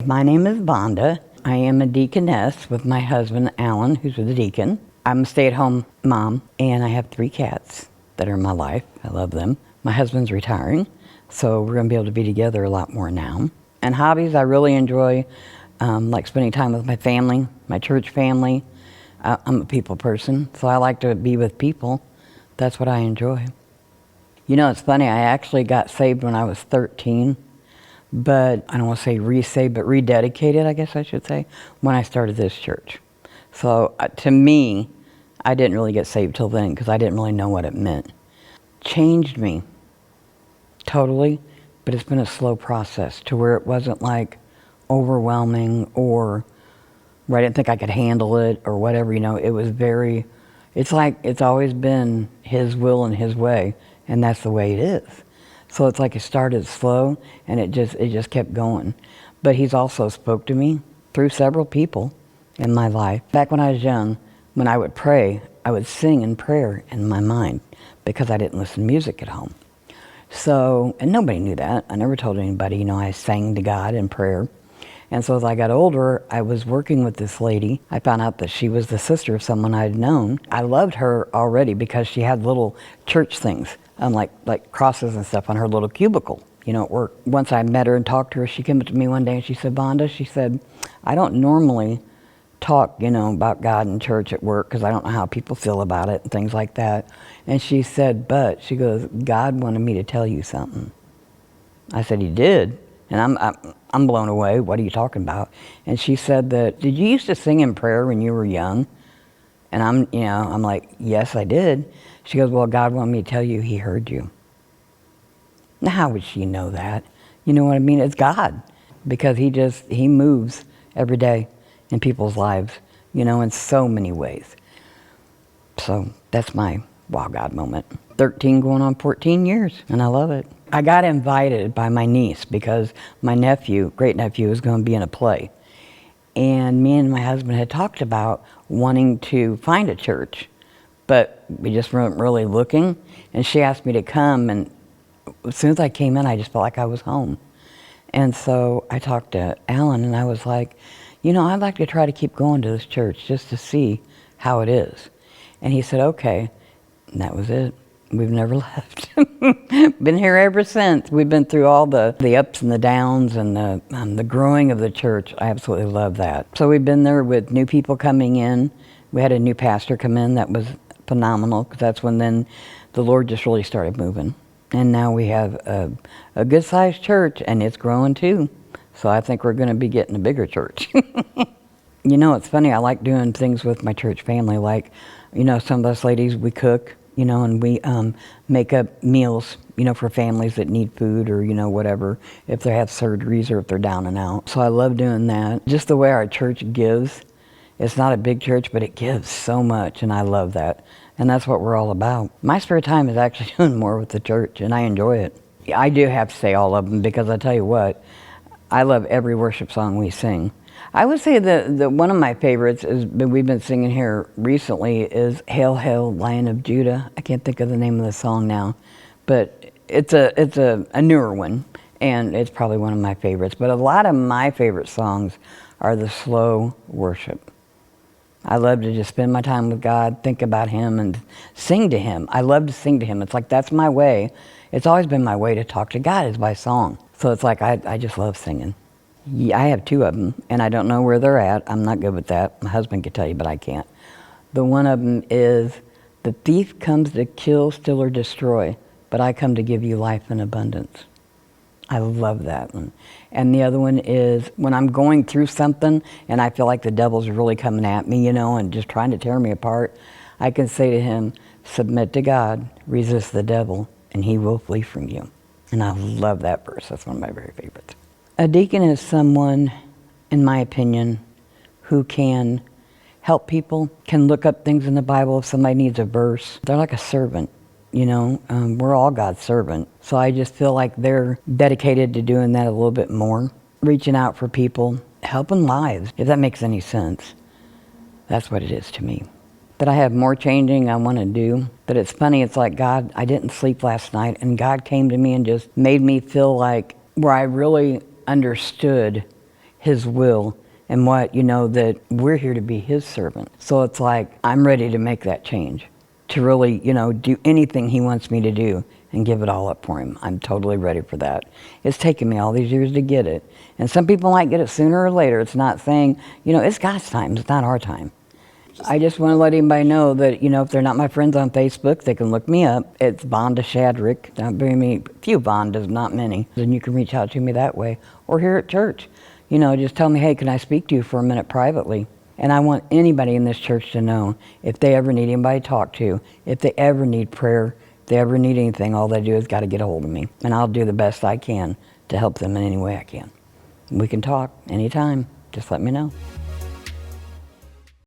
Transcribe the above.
My name is Vhonda. I am a deaconess with my husband, Alan, who's the deacon. I'm a stay-at-home mom, and I have 3 cats that are in my life. I love them. My husband's retiring, so we're going to be able to be together a lot more now. And hobbies, I really enjoy, like spending time with my family, my church family. I'm a people person, so I like to be with people. That's what I enjoy. You know, it's funny, I actually got saved when I was 13, but I don't want to say re-saved, but rededicated, I guess I should say, when I started this church. So to me, I didn't really get saved till then because I didn't really know what it meant. Changed me totally, but it's been a slow process to where it wasn't like overwhelming or where I didn't think I could handle it or whatever, you know. It was very, it's like it's always been His will and His way, and that's the way it is. So it's like it started slow and it just kept going. But He's also spoke to me through several people in my life. Back when I was young, when I would pray, I would sing in prayer in my mind because I didn't listen to music at home. So, and nobody knew that. I never told anybody, you know, I sang to God in prayer. And so as I got older, I was working with this lady. I found out that she was the sister of someone I'd known. I loved her already because she had little church things, like crosses and stuff on her little cubicle, you know, at work. Once I met her and talked to her, she came up to me one day and she said, "Vhonda," she said, "I don't normally talk, you know, about God in church at work because I don't know how people feel about it and things like that." And she said, "But," she goes, "God wanted me to tell you something." I said, "He did?" And I'm blown away. What are you talking about? And she said that, "Did you used to sing in prayer when you were young?" And I'm like, "Yes, I did." She goes, "Well, God wanted me to tell you He heard you." Now, how would she know that? You know what I mean? It's God, because He moves every day in people's lives, you know, in so many ways. So that's my wow God moment. 13 going on 14 years, and I love it. I got invited by my niece because my nephew, great nephew, is going to be in a play. And me and my husband had talked about wanting to find a church, but we just weren't really looking. And she asked me to come, and as soon as I came in, I just felt like I was home. And so I talked to Alan, and I was like, you know, I'd like to try to keep going to this church just to see how it is. And he said, okay. And that was it. We've never left. Been here ever since. We've been through all the ups and the downs and the growing of the church. I absolutely love that. So we've been there with new people coming in. We had a new pastor come in that was phenomenal, because that's when then the Lord just really started moving. And now we have a good-sized church, and it's growing too. So I think we're going to be getting a bigger church. You know, it's funny. I like doing things with my church family. Like, you know, some of us ladies, we cook, you know, and we make up meals, you know, for families that need food or, you know, whatever, if they have surgeries or if they're down and out. So I love doing that. Just the way our church gives. It's not a big church, but it gives so much, and I love that. And that's what we're all about. My spare time is actually doing more with the church, and I enjoy it. I do have to say all of them, because I tell you what, I love every worship song we sing. I would say that one of my favorites is, we've been singing here recently, is "Hail, Hail, Lion of Judah." I can't think of the name of the song now, but it's a newer one, and it's probably one of my favorites. But a lot of my favorite songs are the slow worship. I love to just spend my time with God, think about Him, and sing to Him. I love to sing to Him. It's like that's my way. It's always been my way to talk to God, is by song. So it's like I just love singing. Yeah, I have 2 of them, and I don't know where they're at. I'm not good with that. My husband could tell you, but I can't. The one of them is, "The thief comes to kill, steal, or destroy, but I come to give you life in abundance." I love that one. And the other one is, when I'm going through something and I feel like the devil's really coming at me, you know, and just trying to tear me apart, I can say to him, "Submit to God, resist the devil, and he will flee from you." And I love that verse. That's one of my very favorites. A deacon is someone, in my opinion, who can help people, can look up things in the Bible if somebody needs a verse. They're like a servant, you know. We're all God's servant. So I just feel like they're dedicated to doing that a little bit more, reaching out for people, helping lives, if that makes any sense. That's what it is to me. That I have more changing I want to do. But it's funny, it's like God, I didn't sleep last night, and God came to me and just made me feel like where I really understood His will and what, that we're here to be His servant. So it's like, I'm ready to make that change, to really, do anything He wants me to do and give it all up for Him. I'm totally ready for that. It's taken me all these years to get it. And some people might get it sooner or later. It's not saying, it's God's time, it's not our time. I just want to let anybody know that, if they're not my friends on Facebook, they can look me up. It's Vhonda Shadrick. Not very many, few Vhondas, not many. And you can reach out to me that way. Or here at church. Just tell me, hey, can I speak to you for a minute privately? And I want anybody in this church to know, if they ever need anybody to talk to, if they ever need prayer, if they ever need anything, all they do is got to get a hold of me. And I'll do the best I can to help them in any way I can. We can talk anytime. Just let me know.